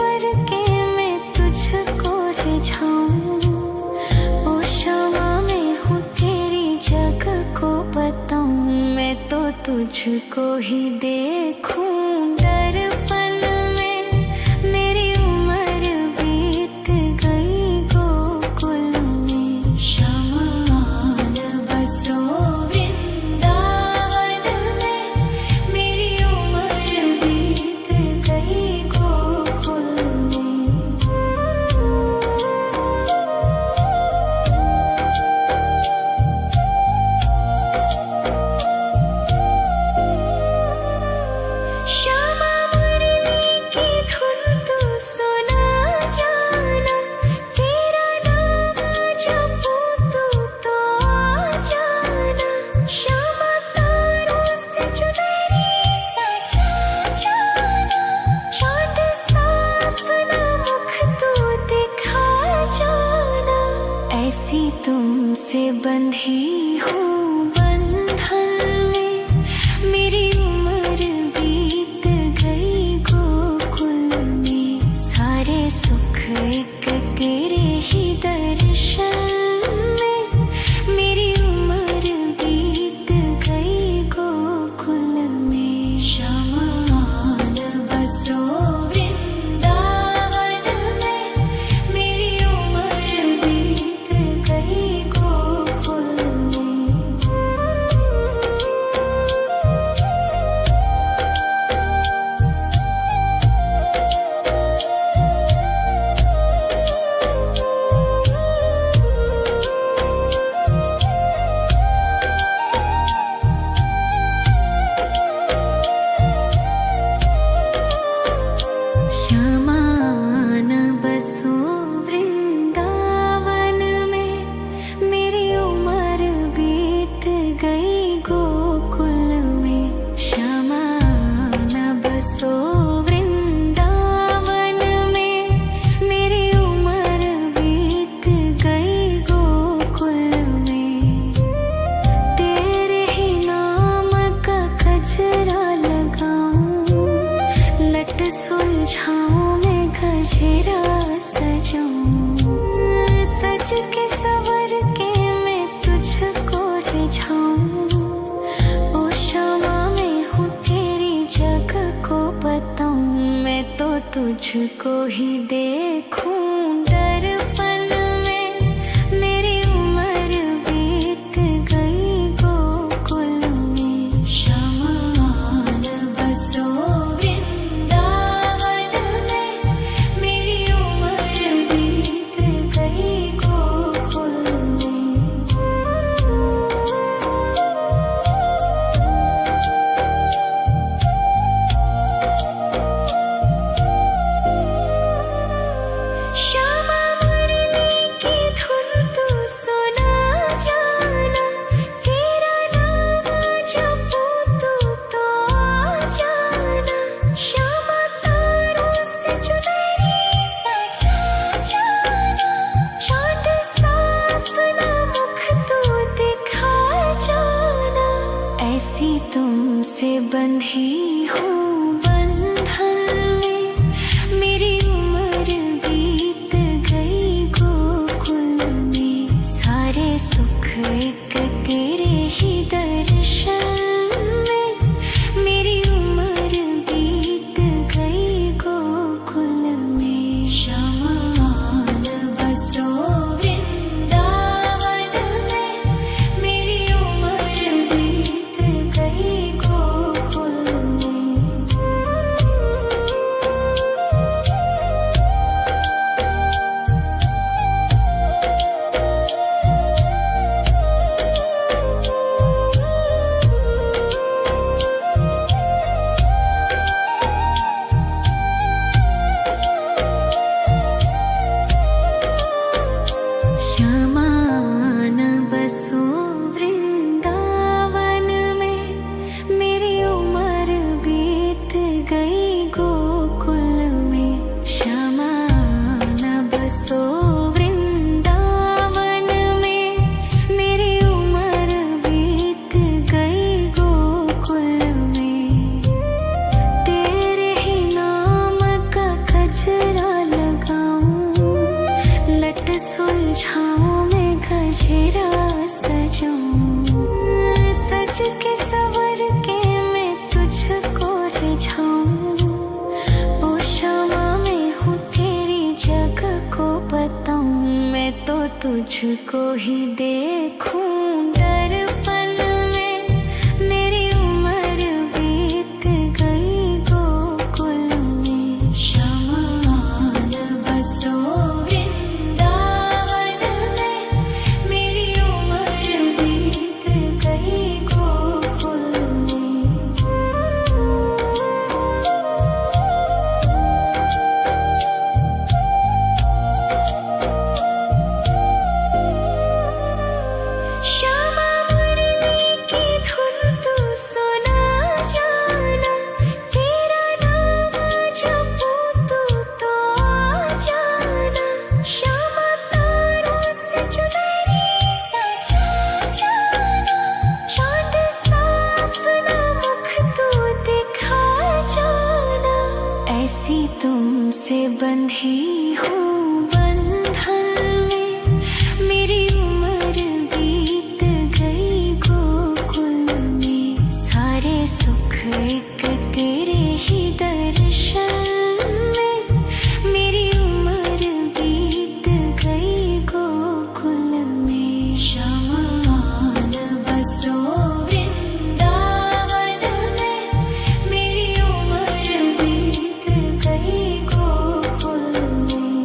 सवर के मैं तुझको रिझाऊं। ओ शमा मैं हूँ तेरी जग को बताऊं, मैं तो तुझको ही देखूं। दर्पण में मेरी उम्र बीत गई गोकुल में, शमान बसो वृंदावन में, मेरी उम्र बीत गई गोकुल में। श्यामा मुरली की धुन तू सुना जाना, तेरा नाम जपूं तो आ जाना। श्यामा तारों से चुनरी सजा जाना, चांद सा अपना मुख तू दिखा जाना। ऐसी तुमसे बंधी हूँ बंधन में, मेरी उम्र बीत गई गोकुल में। सारे सुख एक तेरे ही दर्शन में, मेरी उम्र बीत गई गोकुल में। शमान बसो वृंदावन में, मेरी उम्र बीत गई गोकुल में। शमान बसो वृंदावन में, मेरी उम्र बीत गई गोकुल में। शमान बसो वृंदावन में, मेरी उम्र बीत गई गोकुल में। तेरे ही नाम का गजरा लगाऊं, लट सुलझाऊं मैं गजरा सजाऊं। सज के सवर के मैं तुझको रिझाऊं। ओ शमा मैं हूँ तेरी जग को बताऊं, मैं तो तुझको ही देखूं। दर्पण में मेरी उम्र बीत गई गोकुल में। शमान बसो वृंदावन में, मेरी उम्र बीत गई गोकुल में। सुलझाऊं मैं गजरा सजाऊं, सज के सवर के मैं तुझको रिझाऊं। ओ शमा मैं हूँ तेरी जग को बताऊं, मैं तो तुझको ही देखूं दर्पण में। मेरी उम्र बीत गई गोकुल में, शमान बसो वृंदावन में। मेरी उम्र बीत गई गोकुल में। श्यामा मुरली की धुन तू सुना जाना, तेरा नाम जपूं तो आ जाना। श्यामा तारों से चुनरी सजा जाना, चांद सा अपना मुख तू दिखा जाना। ऐसी तुमसे बंधी हूँ बंधन में, मेरी उम्र बीत गई गोकुल में। सारे सुख एक तेरे ही दर्शन में, मेरी उम्र बीत गई गोकुल में। शमान बसो वृंदावन में, मेरी उम्र बीत गई गोकुल में।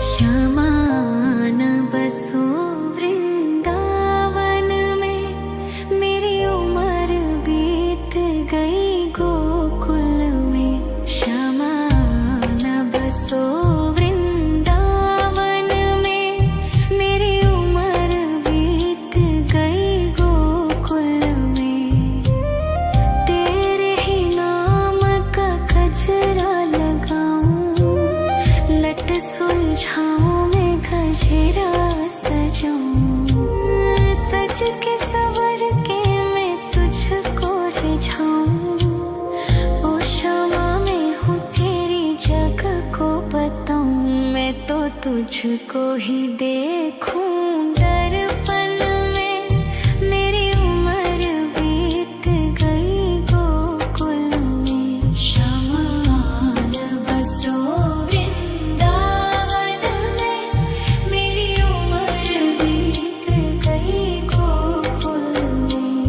शमान बसो वृंदावन में, मेरी उम्र बीत गई गोकुल में। शमान बसो वृंदावन में, मेरी उम्र बीत गई गोकुल में। तेरे ही नाम का गजरा लगाऊं, लट सुलझाऊं मैं गजरा सजाऊं। सज के सवर के मैं तुझको रिझाऊं। ओ शमा मैं हूँ तेरी जग को बताऊं, मैं तो तुझको ही देखूं दर्पण में। मेरी उम्र बीत गई गोकुल में। शमान बसो वृंदावन में, मेरी उम्र बीत गई गोकुल में।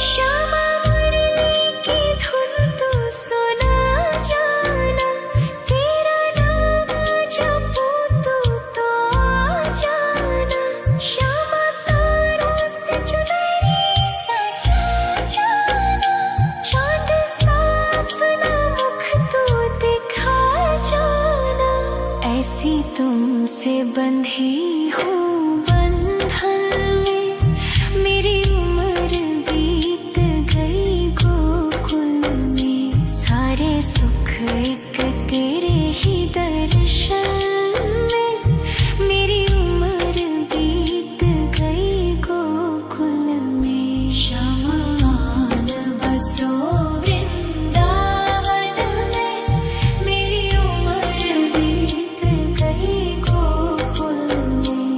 श्यामा मुरली की धुन तू सुना जाना, तेरा नाम जपूं तो आ जाना। श्यामा तारों से चुनरी सजा जाना, चांद सा अपना मुख तू दिखा जाना। ऐसी तुमसे बंधी हूँ बंधन में, मेरी उम्र बीत गई गोकुल में। सारे सुख एक तेरे ही दर्शन में, मेरी उम्र बीत गई गोकुल में। शमान बसो वृंदावन में, मेरी उम्र बीत गई गोकुल में।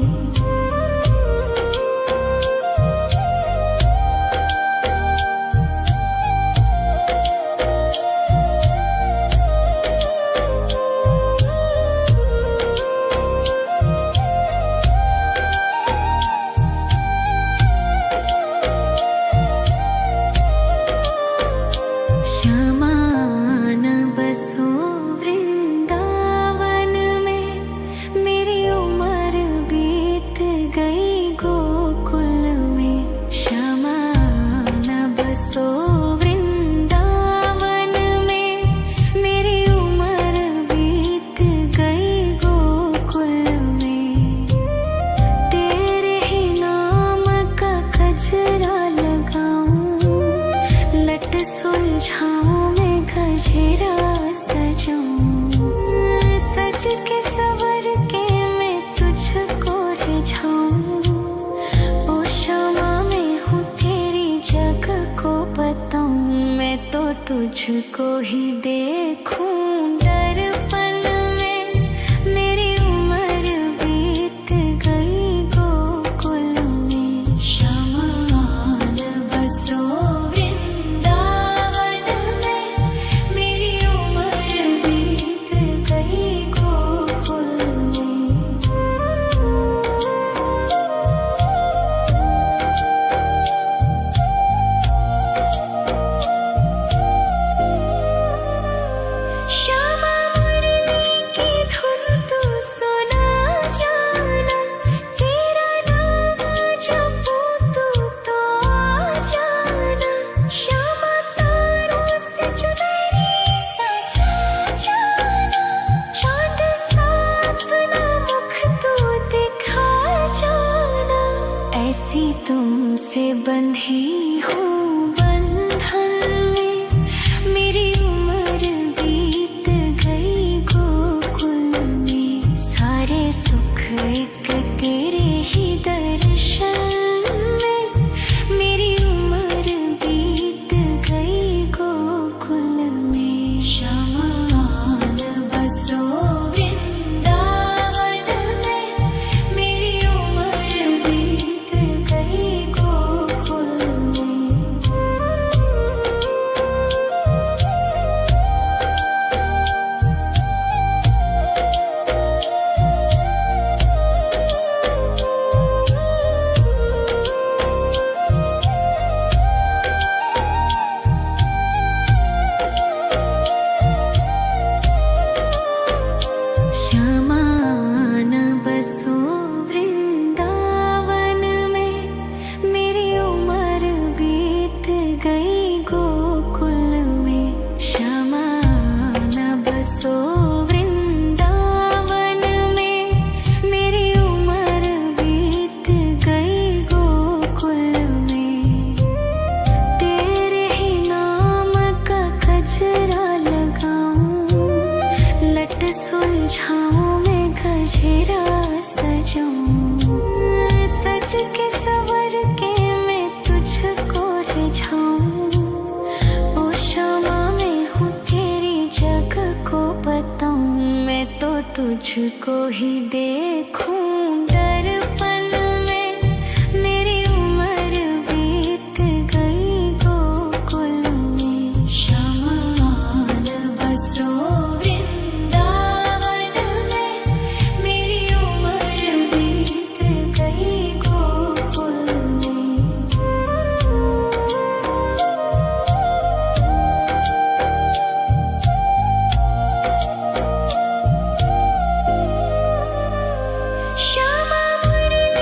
गजरा सजाऊं, सज के सवर के मैं तुझको रिझाऊं। ओ क्षमा में हूँ तेरी जग को बताऊं, मैं तो तुझको ही देखूं। दर्पण में मेरी उम्र बीत गई गोकुल में, शमान बसो वृंदावन में। मेरी उम्र बीत गई गोकुल में। श्यामा मुरली की धुन तू सुना जाना, तेरा नाम जपूं तू तो आ जाना। श्यामा तारों से चुनरी सजा जाना, चांद सा अपना मुख तू दिखा जाना। ऐसी तुमसे बंधी हूँ बंधन में, मेरी उम्र बीत गई गोकुल में। सारे सुख एक तेरे ही दर्शन में, मेरी उम्र बीत गई गोकुल में। शमान बसो वृंदावन में, मेरी उम्र बीत गई गोकुल में। श्यामान बसो वृंदावन में, मेरी उम्र बीत गई गोकुल में। श्यामान बसो वृंदावन में, मेरी उम्र बीत गई गोकुल में। तेरे ही नाम का गजरा लगाऊं, लट सुलझाऊं मैं गजरा सजाऊं। सज के सवर के मैं तुझको रिझाऊं। ओ क्षमा में हूँ तेरी जग को बताऊं, मैं तो तुझको ही देखूं। दर्पण में मेरी उम्र बीत गई गोकुल में। शमान बसो वृंदावन में, मेरी उम्र बीत गई गोकुल में। श्यामा मुरली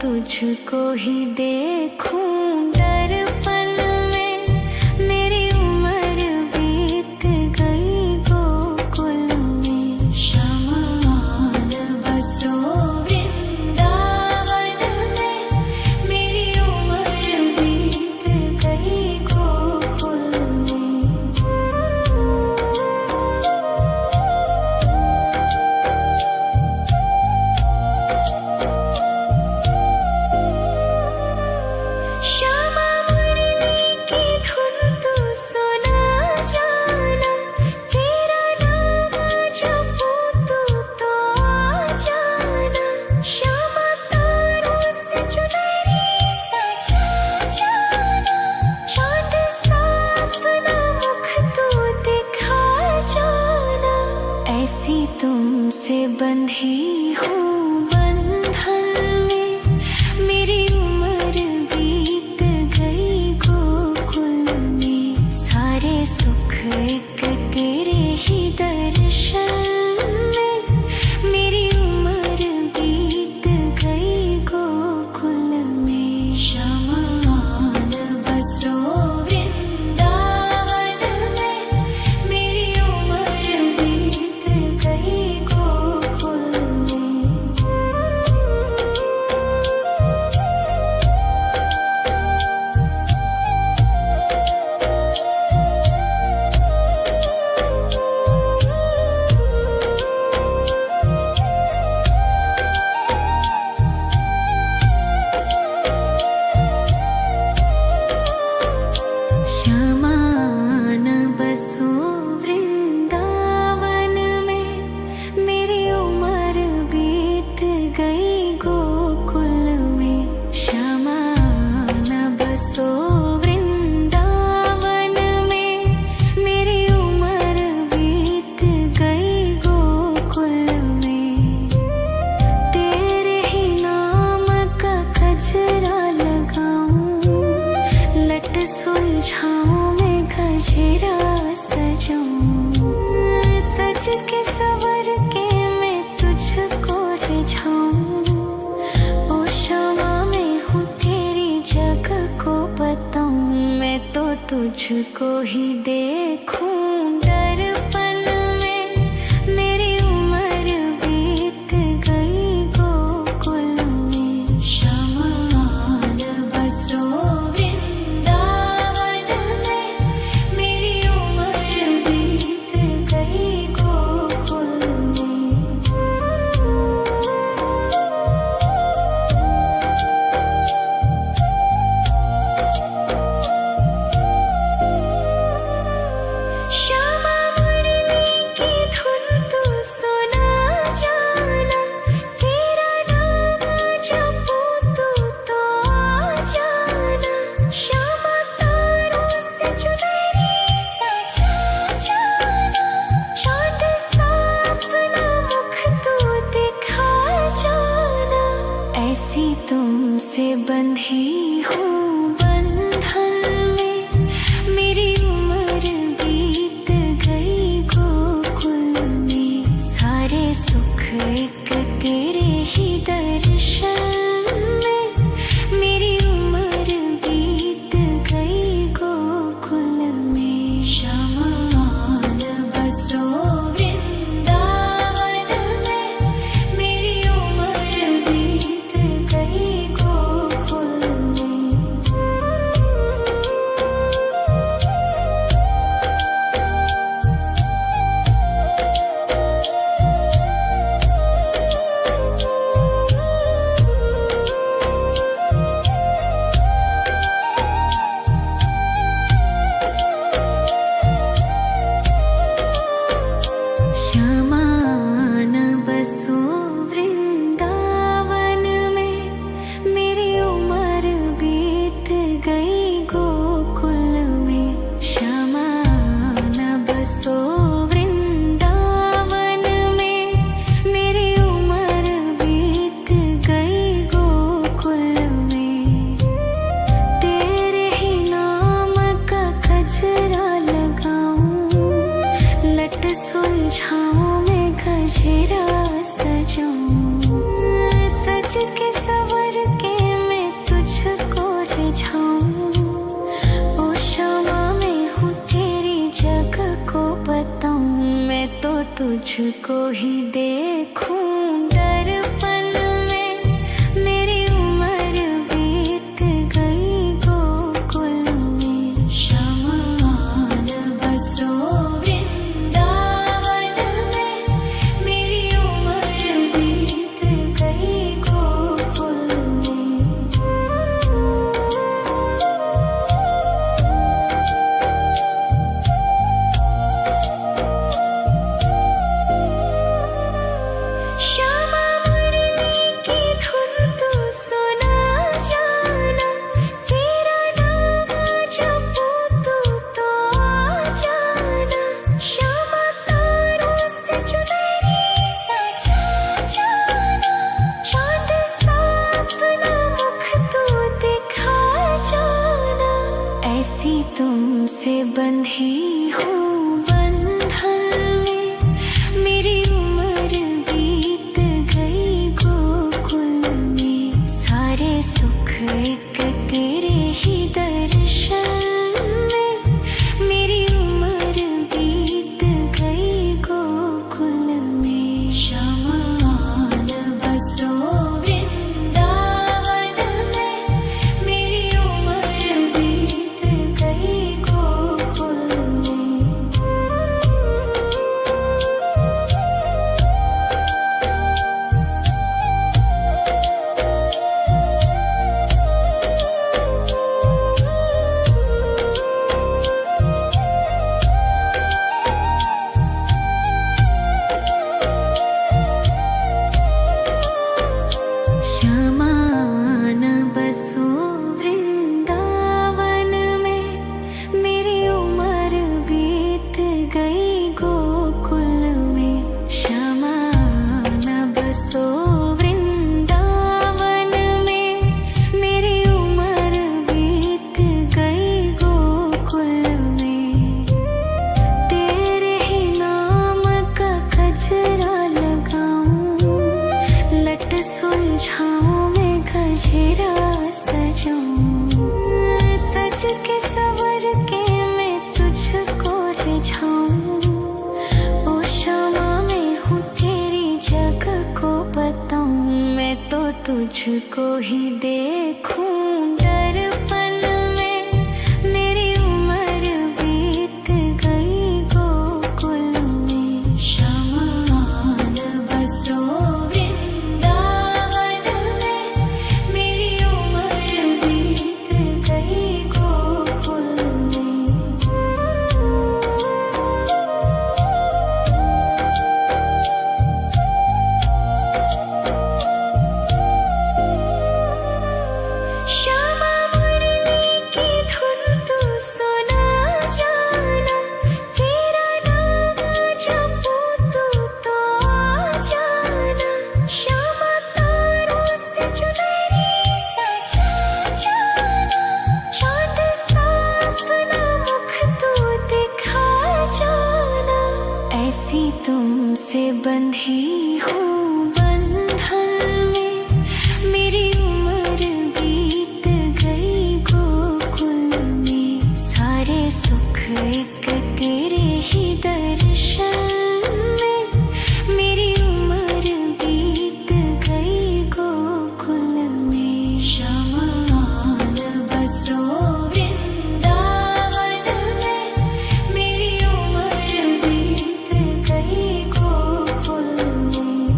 तुझको ही देखूं दर्पण में। मेरी उम्र बीत गई गोकुल में। शमान बसो वृंदावन में। मेरी उम्र बीत गई गोकुल में। श्यामा मुरली की धुन तू सुना जाना। तेरा नाम जपूं तू तो आ जाना। श्यामा तारों से चुनरी सजा जाना। चाँद सा अपना मुख तू दिखा जाना। ऐसी तुमसे बंधी हूँ बंधन में। मेरी उम्र बीत गई गोकुल में। सारे सुख एक तेरे ही दर्शन में। मेरी उम्र बीत गई गोकुल में। शमान बसो वृंदावन में। मेरी उम्र बीत गई गोकुल में। शमान बसो वृंदावन में। मेरी उम्र बीत गई गोकुल में। शमान बसो वृंदावन में। मेरी उम्र बीत गई गोकुल में। तेरे ही नाम का गजरा लगाऊं। लट सुलझाऊं मैं गजरा सजाऊं। सज के सवर के मैं तुझको रिझाऊं। ओ क्षमा मैं हूँ तेरी जग को बताऊं। मैं तो तुझको ही देखूं दर्पण में। मेरी उम्र बीत गई गोकुल में। शमान बसो वृंदावन में। मेरी उम्र बीत गई गोकुल में। श्यामा मुरली की धुन तू सुना जाना। तेरा नाम जपूं तू तो आ जाना। श्यामा तारों से चुनरी सजा जाना। चाँद सा अपना मुख तू दिखा जाना। ऐसी तुमसे बंधी हूँ बंधन में। मेरी उम्र बीत गई गोकुल में। सारे सुख एक तेरे ही दर्शन में। मेरी उम्र बीत गई गोकुल में। शमान बसो वृंदावन में। मेरी उम्र बीत गई गोकुल में। शमान बसो वृंदावन में। मेरी उम्र बीत गई गोकुल में। शमान बसो वृंदावन में। मेरी उम्र बीत गई गोकुल में। तेरे ही नाम का गजरा लगाऊं। लट सुलझाऊं मैं गजरा सजाऊं। सज के सवर के तुझको ही देखूं दर्पण में। मेरी उम्र बीत गई गोकुल में। शमान बसो वृंदावन में। मेरी उम्र बीत गई गोकुल में। श्यामा मुरली की धुन तू सुना जाना। तेरा नाम जपूं तो आ जाना। श्यामा तारों से चुनरी सजा जाना। चांद सा अपना मुख तू दिखा जाना। ऐसी तुमसे बंधी हूँ बंधन में। मेरी उम्र बीत गई गोकुल में। सारे सुख एक तेरे ही दर्शन में। मेरी उम्र बीत गई गोकुल में। शमान बसो वृंदावन में। मेरी उम्र बीत गई गोकुल में। शमान बसो वृंदावन में। मेरी उम्र बीत गई गोकुल में। शमान बसो वृंदावन में। मेरी उम्र बीत गई गोकुल में। तेरे ही नाम का गजरा लगाऊं। लट सुलझाऊं मैं गजरा सजाऊं। सज के सवर के मैं तुझको रिझाऊं। ओ श्यामा मैं हूँ तेरी जग को बताऊं। मैं तो तुझको ही देखूं दर्पण में। मेरी उम्र बीत गई गोकुल में। शमान बसो वृंदावन में। मेरी उम्र बीत गई गोकुल में। श्यामा मुरली की धुन तू सुना जाना। तेरा नाम जपूं तो आ जाना। श्यामा तारों से चुनरी सजा जाना। चांद सा अपना मुख तू दिखा जाना। ऐसी तुमसे बंधी हूँ बंधन में। मेरी उम्र बीत गई गोकुल में। सारे सुख एक तेरे ही दर्शन में। मेरी उम्र बीत गई गोकुल में। शमान बसो वृंदावन में। मेरी उम्र बीत गई गोकुल में।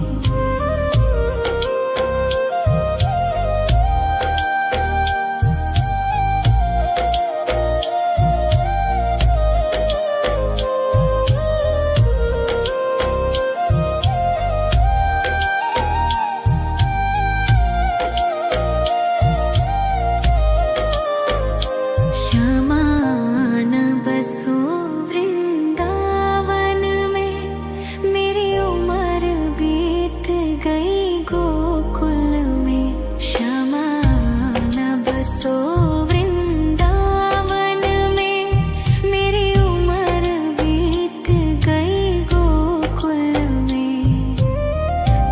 शमान बसो वृंदावन में। मेरी उम्र बीत गई गोकुल में। शमान बसो वृंदावन में। मेरी उम्र बीत गई गोकुल में।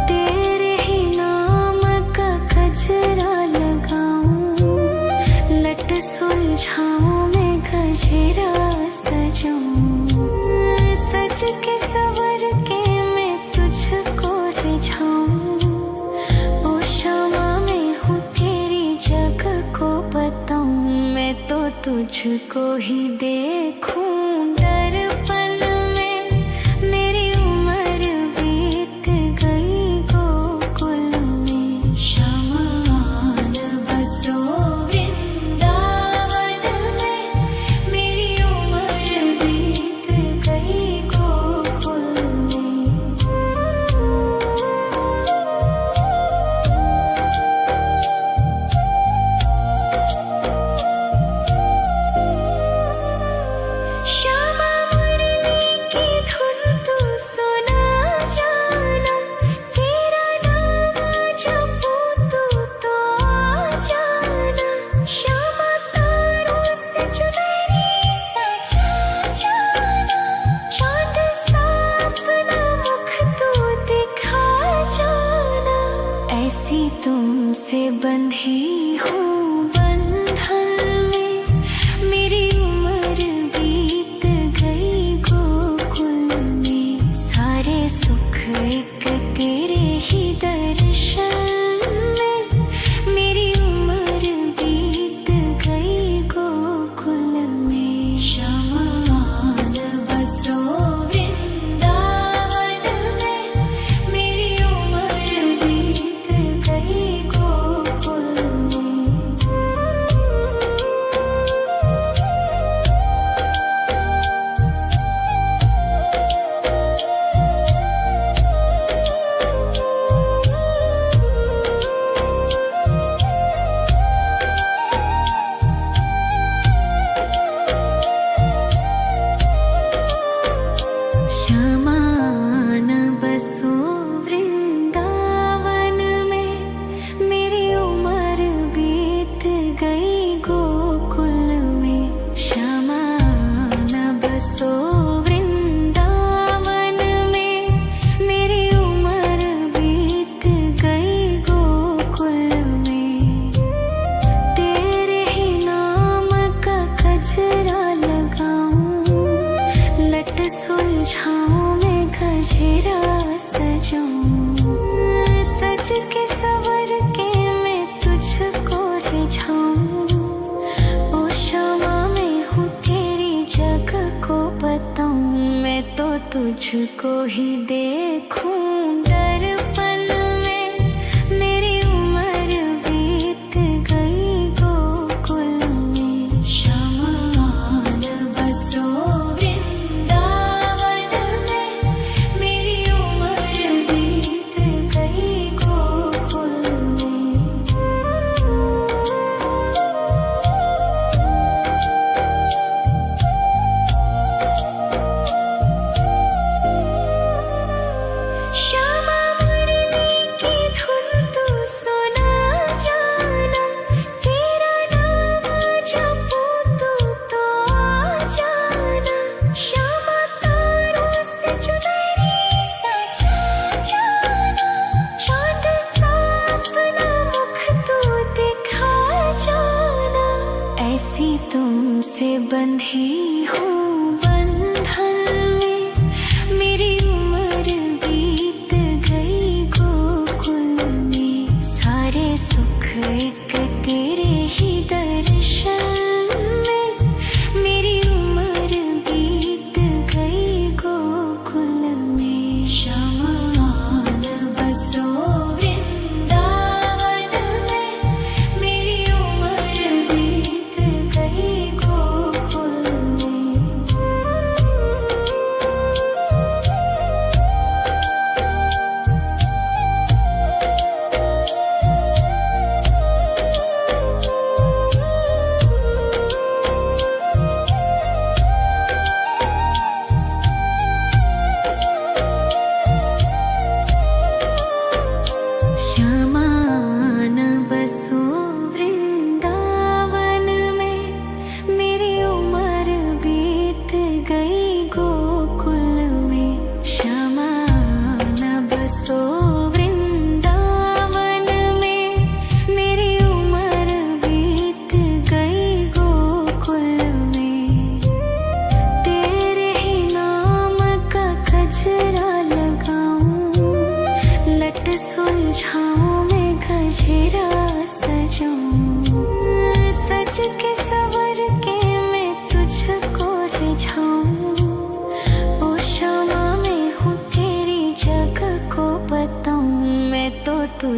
तेरे ही नाम का गजरा लगाऊं। लट सुलझाऊं मैं गजरा सजाऊं। सज के सवर के तुझको ही देखूं दर्पण में। मेरी उम्र बीत गई गोकुल में। शमान बसो वृंदावन में। मेरी उम्र बीत गई गोकुल में। श्यामा मुरली की धुन तू सुना जाना। तेरा नाम जपूं तो आ जाना। श्यामा तारों से चुनरी सजा जाना। चांद सा अपना मुख तू दिखा जाना। ऐसी तुमसे बंधी हूँ बंधन में। मेरी उम्र बीत गई गोकुल में। सारे सुख एक तेरे ही दर्शन में। मेरी उम्र बीत गई गोकुल में। शमान बसो वृंदावन में। मेरी उम्र बीत गई गोकुल में। शमान बसो वृंदावन में। मेरी उम्र बीत गई गोकुल में। शमान बसो वृंदावन में। मेरी उम्र बीत गई गोकुल में। तेरे ही नाम का गजरा लगाऊं। लट सुलझाऊं मैं गजरा सजाऊं। सज के सवर के मैं तुझको रिझाऊं। ओ श्यामा मैं हूँ तेरी जग को बताऊं। मैं तो तुझको ही देखूं दर्पण में। मेरी उम्र बीत गई गोकुल में। शमान बसो वृंदावन में। मेरी उम्र बीत गई गोकुल में। श्यामा मुरली की धुन तू सुना जाना। तेरा नाम जपूं तो आ जाना। श्यामा तारों से चुनरी सजा जाना। चांद सा अपना मुख तू दिखा जाना। ऐसी तुमसे बंधी हूँ बंधन में। मेरी उम्र बीत गई गोकुल में। सारे सुख एक तेरे ही दर्शन में। मेरी उम्र बीत गई गोकुल में। शमान बसो वृंदावन में। मेरी उम्र बीत गई गोकुल में। शमान बसो वृंदावन में। मेरी उम्र बीत गई गोकुल में। शमान बसो वृंदावन में। मेरी उम्र बीत गई गोकुल में। तेरे ही नाम का गजरा लगाऊं। लट सुलझाऊं मैं गजरा सजाऊं। सज के सवर के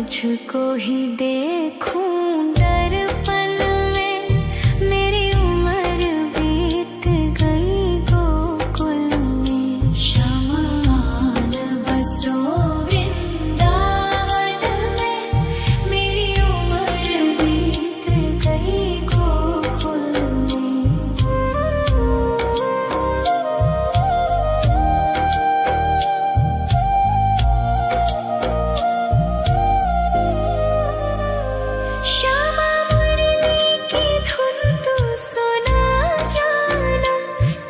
तुझको ही देखूं दर्पण में। मेरी उम्र बीत गई गोकुल में, शमान बसो वृंदावन में। मेरी उम्र बीत गई गोकुल में। श्यामा मुरली की धुन तू सुना जाना,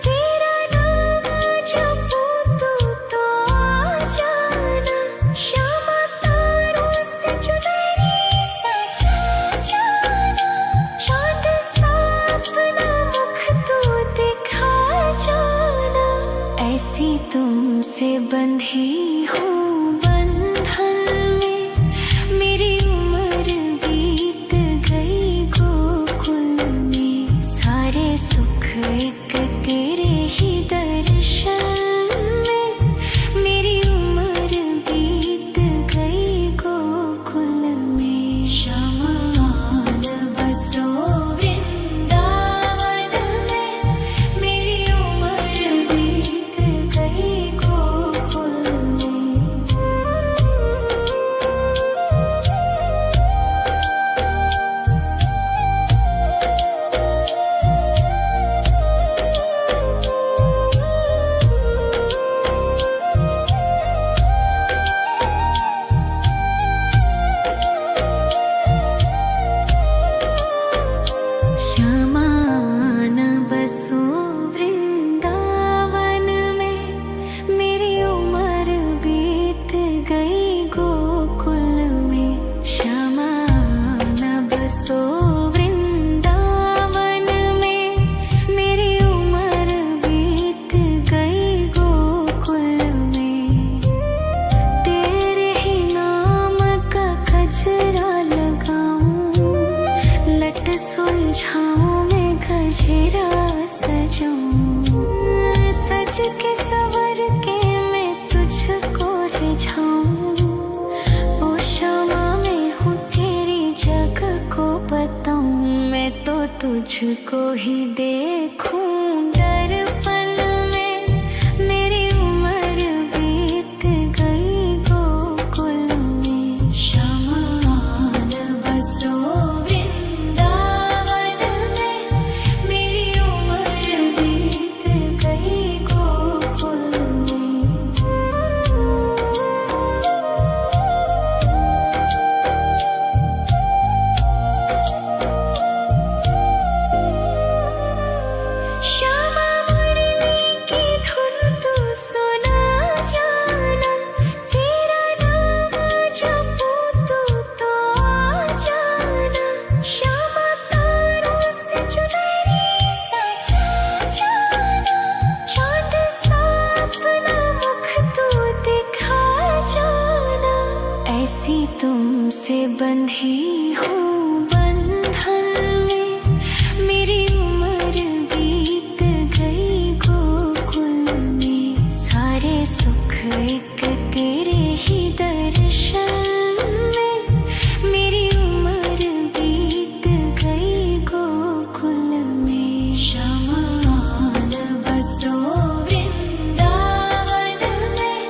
तेरा नाम जपूं तू तो आ जाना। श्यामा तारों से चुनरी सजा जाना, चाँद सा अपना मुख तू दिखा जाना। ऐसी तुमसे बंधी हूँ बंधन में, मेरी उम्र बीत गई गोकुल में। सारे सुख एक तेरे ही दर्शन में, मेरी उम्र बीत गई गोकुल में। शमान बसो वृंदावन में, मेरी उम्र बीत गई गोकुल में। शमान बसो वृंदावन में, मेरी उम्र बीत गई गोकुल में। शमान बसो वृंदावन में, मेरी उम्र बीत गई गोकुल में। तेरे ही नाम का गजरा लगाऊं, लट सुलझाऊं मैं गजरा सजाऊं। सज के सवर के मैं तुझको रिझाऊं। ओ क्षमा मैं हूँ तेरी जग को बताऊं, मैं तो तुझको ही देखूं दर्पण में। मेरी उम्र बीत गई गोकुल में। शमान बसो वृंदावन में, मेरी उम्र बीत गई गोकुल में। श्यामा मुरली की धुन तू सुना जाना, तेरा नाम जपूं तू तो आ जाना। श्यामा तारों से चुनरी सजा जाना, चाँद सा अपना मुख तू दिखा जाना। ऐसी तुमसे बंधी हूँ बंधन में, मेरी उम्र बीत गई गोकुल में। सारे सुख एक तेरे ही दर्शन में, मेरी उम्र बीत गई गोकुल में। शमान बसो वृंदावन में,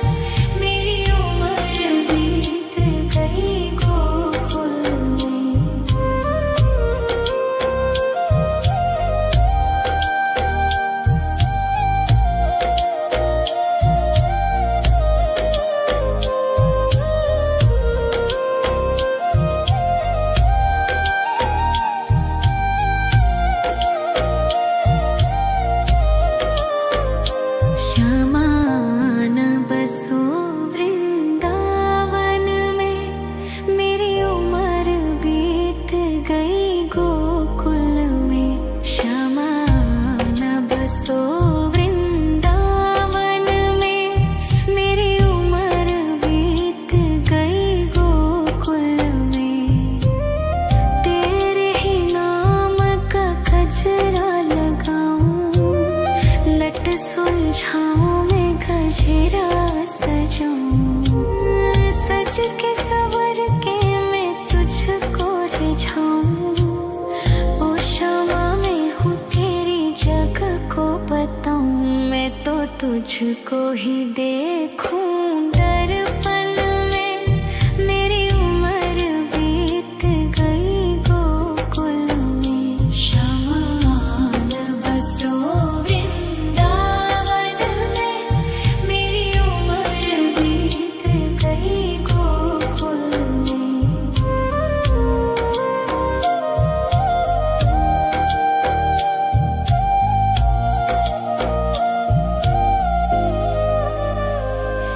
मेरी उम्र बीत गई गोकुल में। शमान बसो वृंदावन में, मेरी उम्र बीत गई गोकुल में। शमान बसो वृंदावन में, मेरी उम्र बीत गई गोकुल में। तेरे ही नाम का गजरा लगाऊं, लट सुलझाऊं मैं गजरा सजाऊं। सज के सवर के तुझको ही देखूं दर्पण में, मेरी उम्र बीत गई गोकुल में। शमान बसो वृंदावन में, मेरी उम्र बीत गई गोकुल में।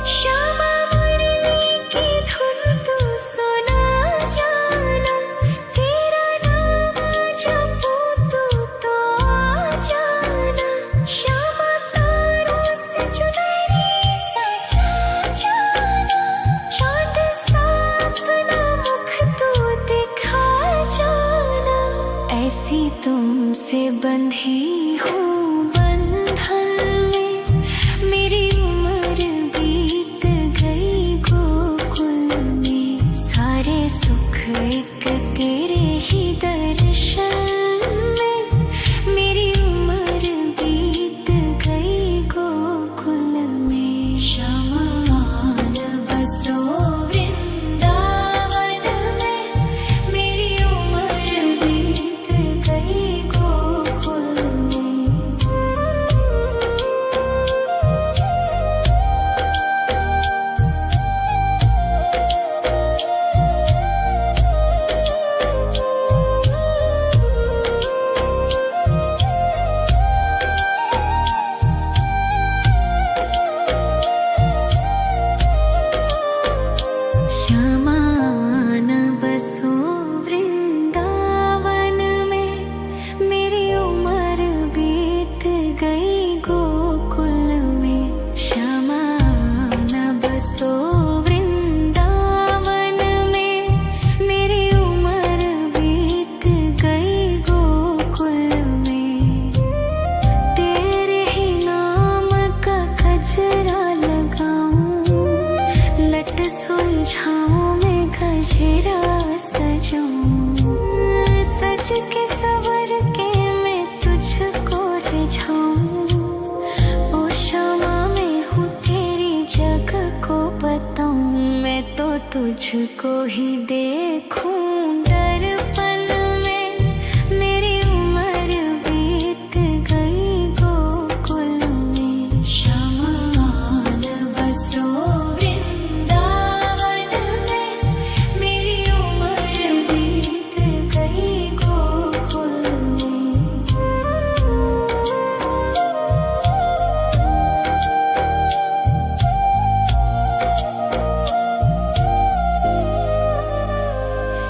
श्यामा मुरली की धुन तू सुना जाना, तेरा नाम जपूं तो आ जाना। श्यामा तारों से चुनरी सजा जाना, चांद सा अपना मुख तू दिखा जाना। ऐसी तुमसे बंधी हूँ बंधन में, मेरी उम्र बीत गई गोकुल में। सारे सुख एक तेरे ही दर्शन में, मेरी उम्र बीत गई गोकुल में। शमान बसो वृंदावन में, मेरी उम्र बीत गई गोकुल में। श्यामान बसो वृंदावन में, मेरी उम्र बीत गई गोकुल में। श्यामान बसो वृंदावन में, मेरी उम्र बीत गई गोकुल में। तेरे ही नाम का गजरा लगाऊं, लट सुलझाऊं मैं गजरा सजाऊं। सज के सवर के मैं तुझको रिझाऊं। ओ श्यामा मैं हूँ तेरी जग को बताऊं, मैं तो तुझको ही देखूं दर्पण में, मेरी उम्र बीत गई गोकुल में। शमान बसो वृंदावन में, मेरी उम्र बीत गई गोकुल में।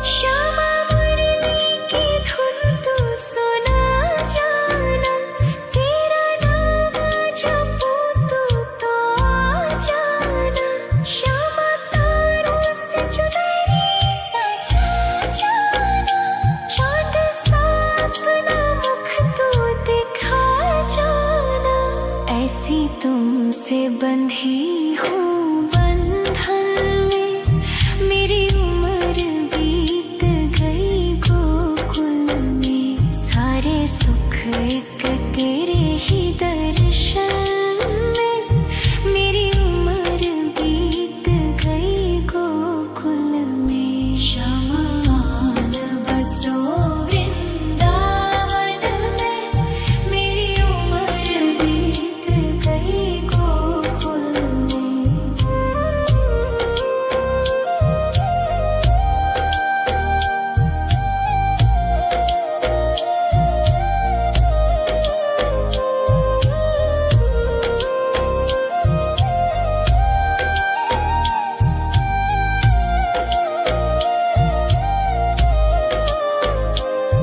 श्यामा मुरली की धुन तू सुना जाना, तेरा नाम जपूं तो आ जाना। श्यामा तारों से चुनरी सजा जाना, चांद सा अपना मुख तू दिखा जाना। ऐसी तुमसे बंधी हूँ बंधन में, मेरी उम्र बीत गई गोकुल में। सारे सुख एक तेरे ही दर्शन में, मेरी उम्र बीत गई गोकुल में। शमान बसो वृंदावन में, मेरी उम्र बीत गई गोकुल में।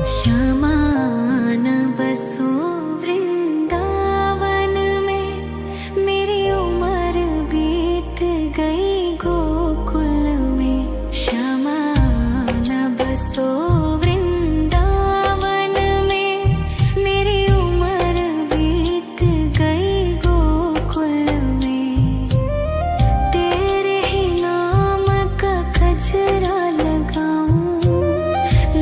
श्यामान बसो वृंदावन में, मेरी उम्र बीत गई गोकुल में। श्यामान बसो वृंदावन में, मेरी उम्र बीत गई गोकुल में। तेरे ही नाम का गजरा लगाऊं,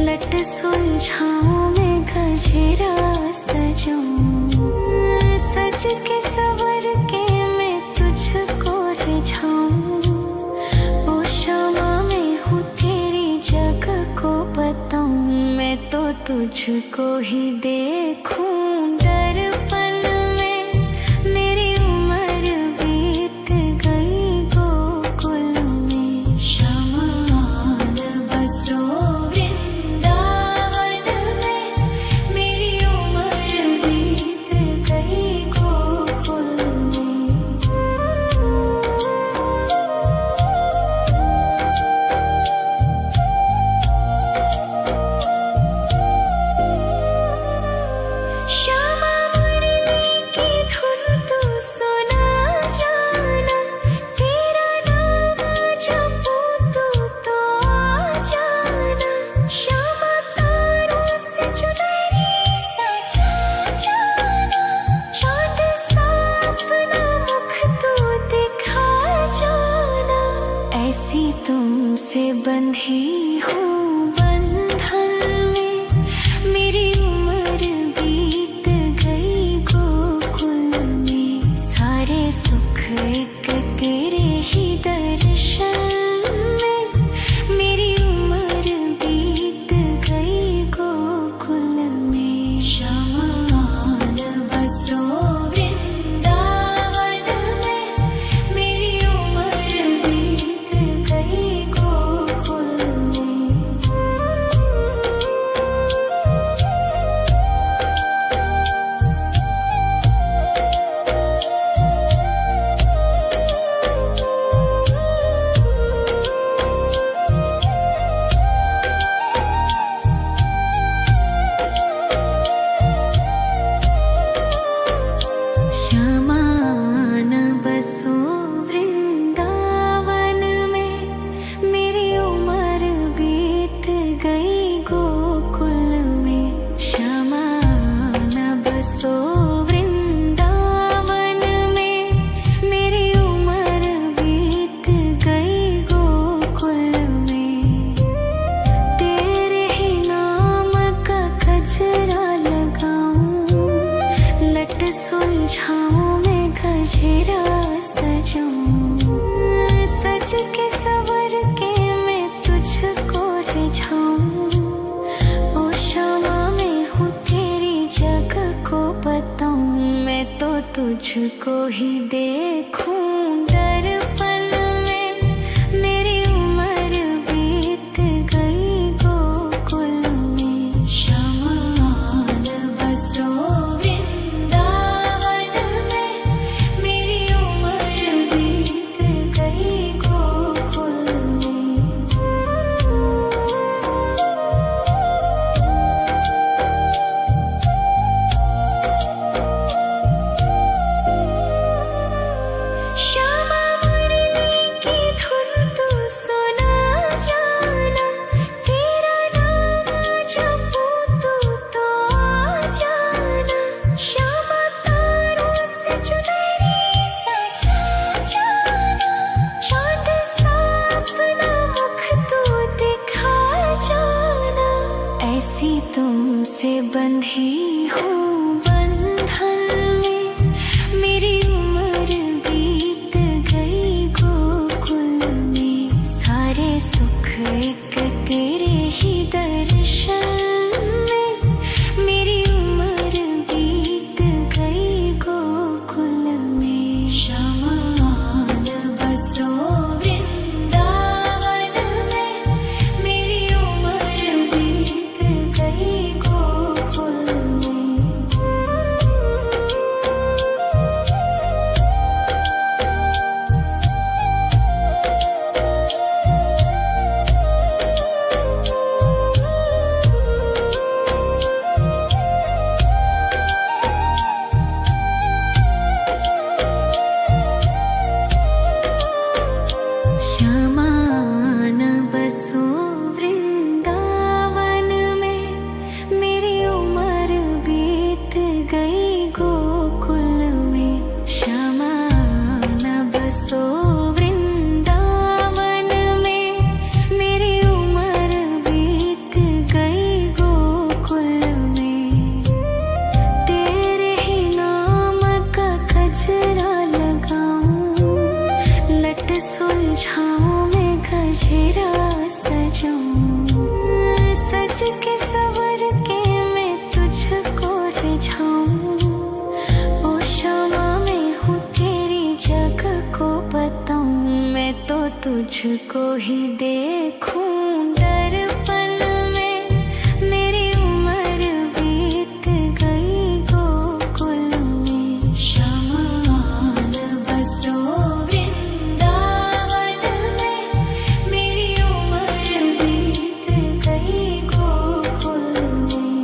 लट सुलझाऊं मैं गजरा सजाऊं। सज के सवर के तुझको ही देखूं दर्पण में। मेरी उम्र बीत गई गोकुल में, शमान बसो वृंदावन में। मेरी उम्र बीत गई गोकुल में। श्यामा मुरली की धुन तू सुना जाना, तेरा नाम जपूं तू तो आ जाना। श्यामा तारों से चुनरी सजा जाना, चाँद सा अपना मुख तू दिखा जाना। ऐसी तुमसे बंधी हूँ बंधन में, मेरी उम्र बीत गई गोकुल में। सारे सुख एक तेरे ही दर्शन में, मेरी उम्र बीत गई गोकुल में। शमान बसो वृंदावन में, मेरी उम्र बीत गई गोकुल में। शमान बसो वृंदावन में, मेरी उम्र बीत गई गोकुल में। शमान बसो वृंदावन में, मेरी उम्र बीत गई गोकुल में। तेरे ही नाम का गजरा लगाऊं, लट सुलझाऊं मैं गजरा सजाऊं। सज के सवर के मैं तुझको रिझाऊं। ओ श्यामा मैं हूँ तेरी जग को बताऊं, मैं तो तुझको ही देखूं दर्पण में। मेरी उम्र बीत गई गोकुल में। शमान बसो वृंदावन में, मेरी उम्र बीत गई गोकुल में। श्यामा मुरली की धुन तू सुना जाना, तेरा नाम जपूं तू तो आ जाना। श्यामा तारों से चुनरी सजा जाना, चाँद सा अपना मुख तू दिखा जाना। ऐसी तुमसे बंधी हूँ बंधन में, मेरी उम्र बीत गई गोकुल में। सारे सुख एक तेरे ही दर्शन में, मेरी उम्र बीत गई गोकुल में। शमान बसो वृंदावन में, मेरी उम्र बीत गई गोकुल में। शमान बसो वृंदावन में, मेरी उम्र बीत गई गोकुल में। शमान बसो वृंदावन में, मेरी उम्र बीत गई गोकुल में। तेरे ही नाम का गजरा लगाऊं, लट सुलझाऊं मैं गजरा सजाऊं। सज के सवर के मैं तो तुझको ही देखूं दर्पण में। मेरी उम्र बीत गई गोकुल में। शमान बसो वृंदावन में। मेरी उम्र बीत गई गोकुल में।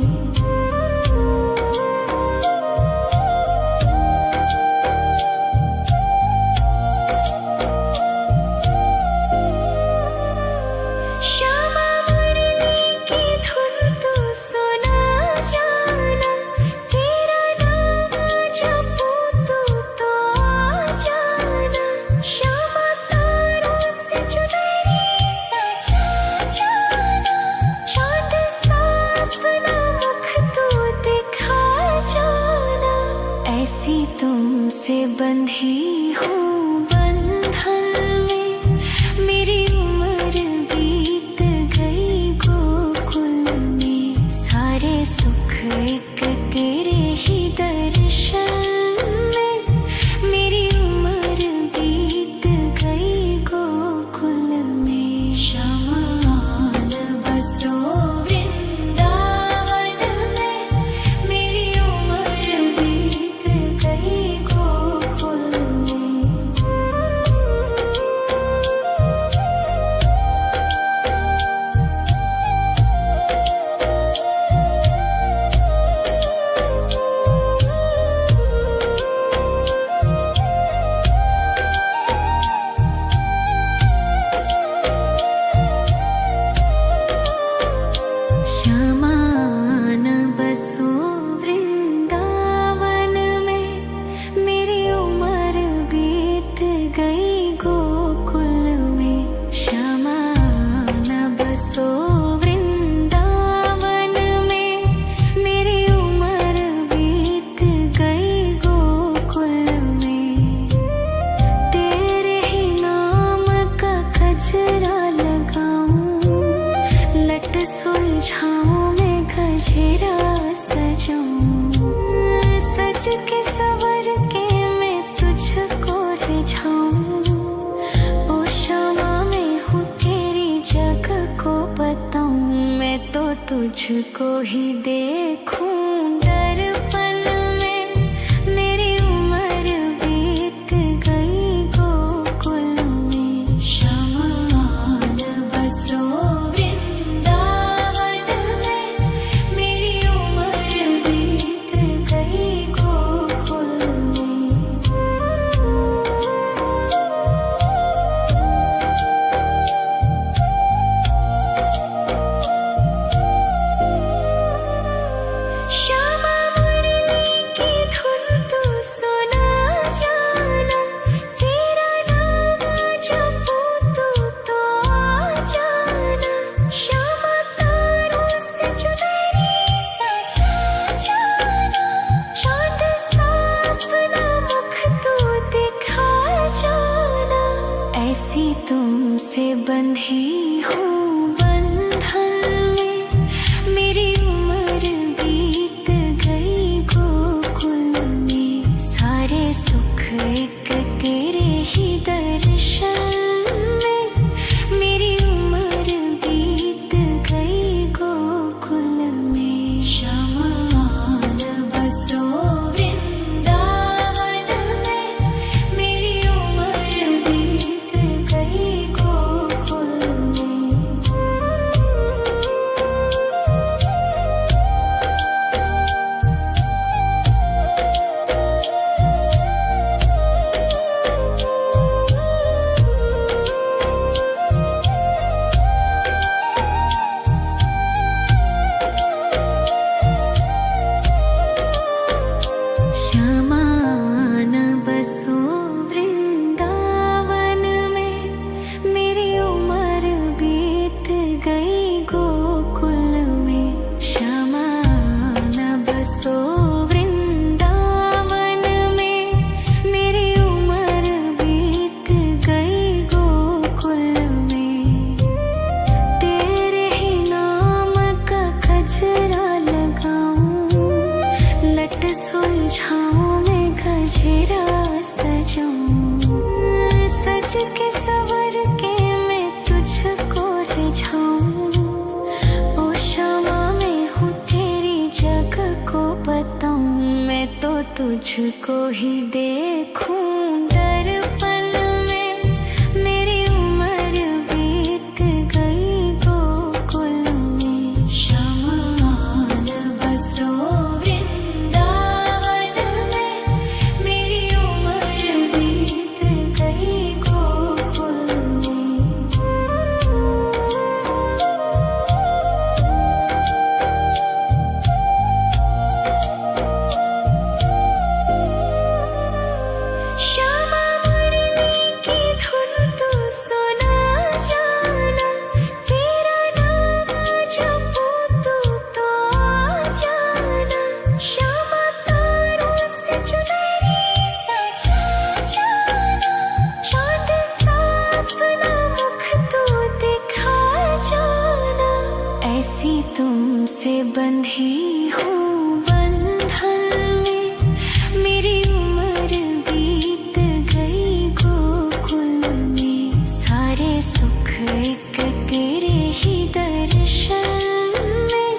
श्यामा मुरली की धुन तू सुना जाना। तेरा नाम जपूं तू तो आ जाना। श्यामा तारों से चुनरी सजा जाना। चाँद सा अपना मुख तू दिखा जाना। ऐसी तुमसे बंधी हूँ बंधन में। मेरी उम्र बीत गई गोकुल में। सारे सुख एक तेरे ही दर्शन में। मेरी उम्र बीत गई गोकुल में। शमान बसो वृंदावन में। मेरी उम्र बीत गई गोकुल में। शमान बसो वृंदावन में। मेरी उम्र बीत गई गोकुल में। शमान बसो वृंदावन में। मेरी उम्र बीत गई गोकुल में। तेरे ही नाम का गजरा लगाऊं। लट सुलझाऊं मैं गजरा सजाऊं। सज के सवर के मैं तुझको रिझाऊं। ओ श्यामा मैं हूँ तेरी जग को बताऊं। मैं तो तुझको ही देखूं दर्पण में। मेरी उम्र बीत गई गोकुल में। शमान बसो वृंदावन में। मेरी उम्र बीत गई गोकुल में। श्यामा मुरली की धुन तू सुना जाना। तेरा नाम जपूं तू तो आ जाना। श्यामा तारों से चुनरी सजा जाना। चाँद सा अपना मुख तू दिखा जाना। ऐसी तुमसे बंधी हूँ बंधन में। मेरी उम्र बीत गई गोकुल में। सारे सुख एक तेरे ही दर्शन में। मेरी उम्र बीत गई गोकुल में। शमान बसो वृंदावन में। मेरी उम्र बीत गई गोकुल में। तुझको ही देखूं दर्पण में, मेरी उम्र बीत गई गोकुल में। शमान बसो वृंदावन में, मेरी उम्र बीत गई गोकुल में। श्यामा मुरली की धुन तू सुना जाना, तेरा नाम जपूं तो आ जाना। श्यामा तारों से चुनरी सजा जाना, चांद सा अपना मुख तू दिखा जाना। ऐसी तुमसे बंधी हूँ बंधन में, मेरी उम्र बीत गई गोकुल में। सारे सुख एक तेरे ही दर्शन में,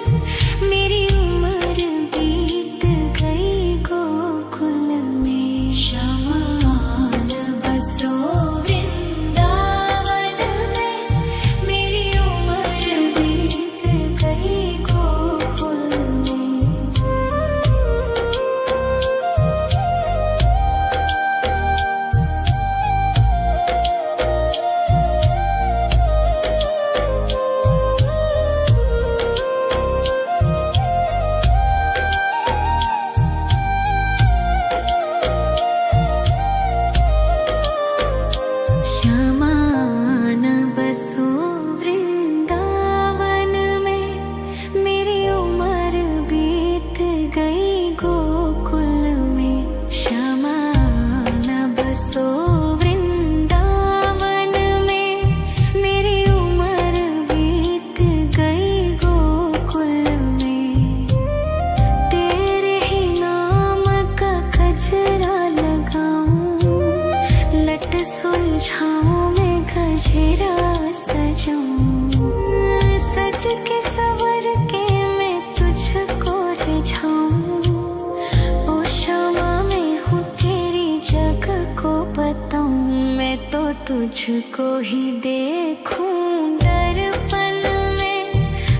मेरी उम्र बीत गई गोकुल में। शमान बसो वृंदावन में, मेरी उम्र बीत गई गोकुल में। श्यामान बसो वृंदावन में, मेरी उम्र बीत गई गोकुल में। श्यामान बसो वृंदावन में, मेरी उम्र बीत गई गोकुल में। तेरे ही नाम का गजरा लगाऊं, लट सुलझाऊं मैं गजरा सजाऊं। सज के सवर के मैं तुझको रिझाऊं। ओ श्यामा मैं हूँ तेरी जग को बताऊं, मैं तो तुझको ही देखूं दर्पण में,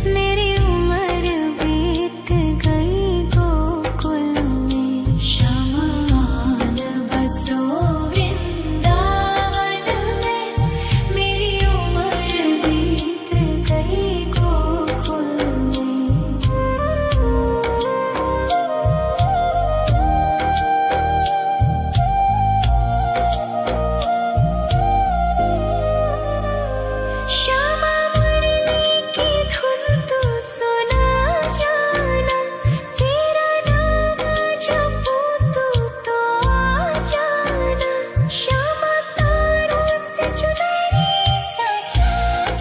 मेरी उम्र बीत गई गोकुल में। शमान बसो वृंदावन में, मेरी उम्र बीत गई गोकुल में। श्यामा मुरली की धुन तू सुना जाना, तेरा नाम जपूं तो आ जाना। श्यामा तारों से चुनरी सजा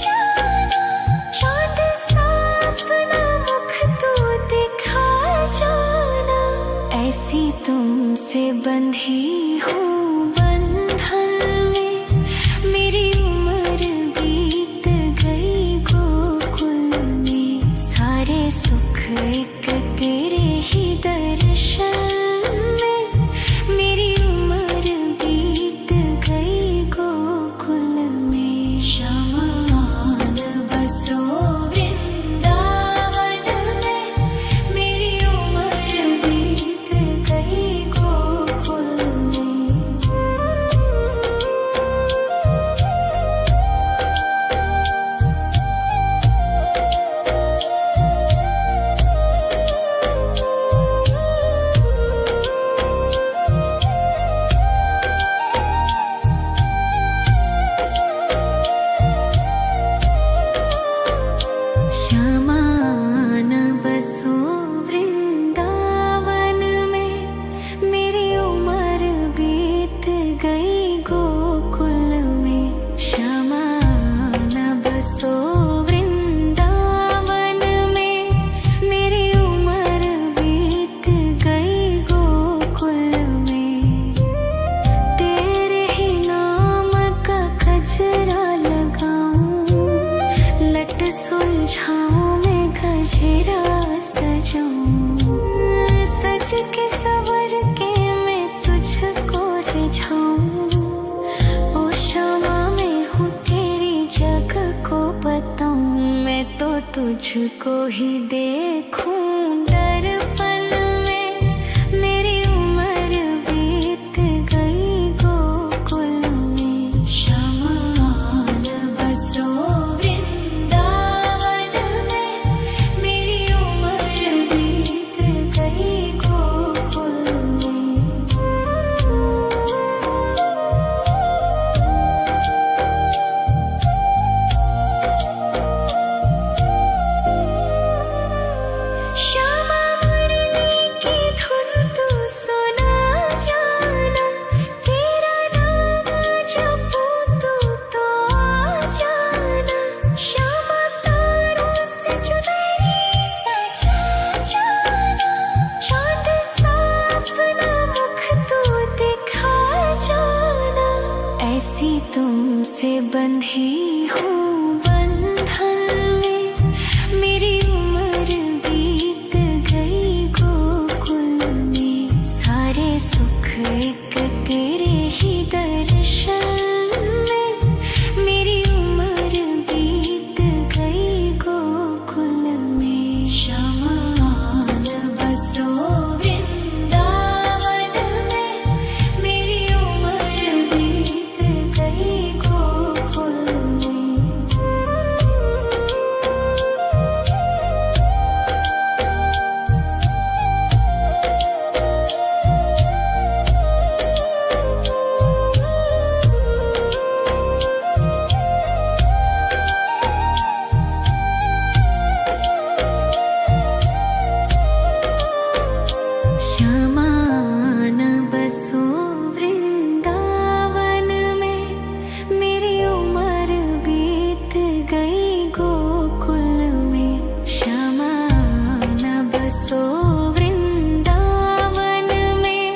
जाना, चांद सा अपना मुख तू दिखा जाना। ऐसी तुमसे बंधी हूँ बंधन में, मेरी उम्र बीत गई गोकुल में। सारे सुख एक तेरे ही दर्शन में, मेरी उम्र बीत गई गोकुल में। शमान बसो वृंदावन में, मेरी उम्र बीत गई गोकुल में। श्यामान बसो वृंदावन में, मेरी उम्र बीत गई गोकुल में। श्यामान बसो वृंदावन में, मेरी उम्र बीत गई गोकुल में। तेरे ही नाम का गजरा लगाऊं, लट सुलझाऊं मैं गजरा सजाऊं। सज के सवर के तुझको ही देखूं दर्पण में। मेरी उम्र बीत गई गोकुल में। शमान बसो वृंदावन में। मेरी उम्र बीत गई गोकुल में। श्यामा मुरली की धुन तू सुना जाना। तेरा नाम जपूं तू तो आ जाना। श्यामा तारों से चुनरी सजा जाना। चांद सा अपना मुख तू दिखा जाना। ऐसी तुमसे बंधी हूँ बंधन में। मेरी उम्र बीत गई गोकुल में। सारे सुख एक तेरे ही दर्शन में। मेरी उम्र बीत गई गोकुल में। शमान बसो वृंदावन में। मेरी उम्र बीत गई गोकुल में। श्यामान बसो वृंदावन में। मेरी उम्र बीत गई गोकुल में। श्यामान बसो वृंदावन में।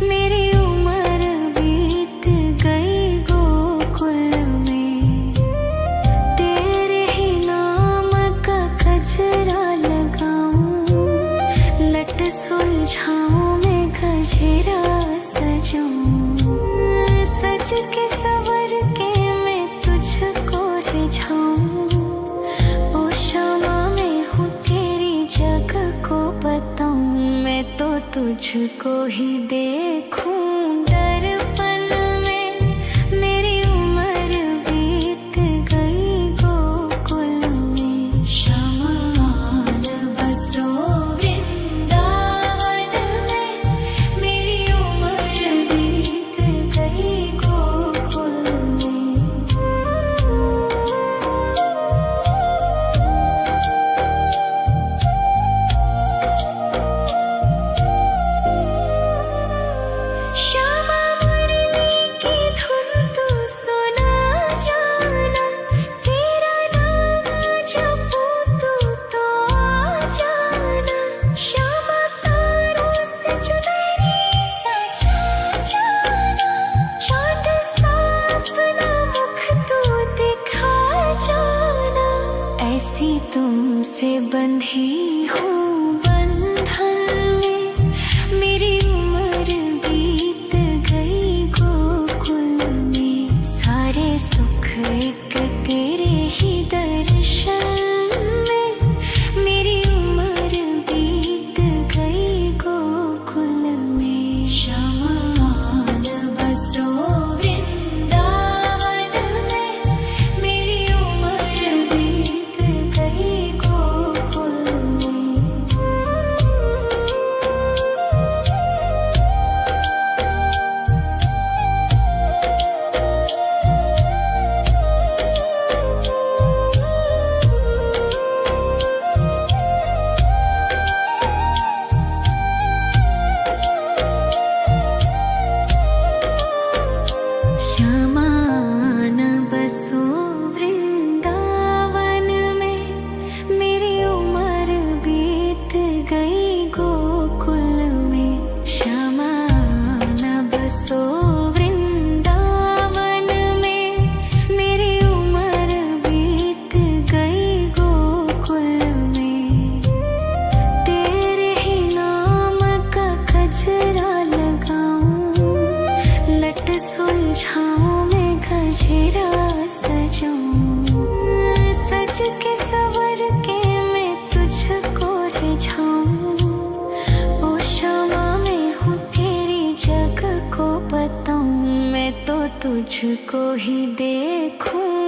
मेरी उम्र बीत गई गोकुल में। तेरे ही नाम का गजरा लगाऊं। लट सुलझाऊं मैं गजरा सजाऊं। सज के सवर के मैं तुझको रिझाऊं। ओ श्यामा मैं हूँ तेरी जग को बताऊं। मैं तो तुझको ही देखूं दर्पण में। मेरी उम्र बीत गई गोकुल में। शमान बसो वृंदावन में। मेरी उम्र बीत गई गोकुल में। श्यामा मुरली की धुन तू सुना जाना। तेरा नाम जपूं तू तो आ जाना। श्यामा तारों से चुनरी सजा जाना। चांद सा अपना मुख तू दिखा जाना। ऐसी तुमसे बंधी हूँ बंधन में। मेरी उम्र बीत गई गोकुल में। सारे सुख एक तेरे ही दर्शन में। मेरी उम्र बीत गई गोकुल में। शमान बसो वृंदावन में। मेरी उम्र बीत गई गोकुल में। श्यामान बसो वृंदावन में। मेरी उम्र बीत गई गोकुल में। श्यामान बसो वृंदावन में। मेरी उम्र बीत गई गोकुल में। तेरे ही नाम का गजरा लगाऊं। लट सुलझाऊं मैं गजरा सजाऊं। सज के सवर के तुझको ही देखूं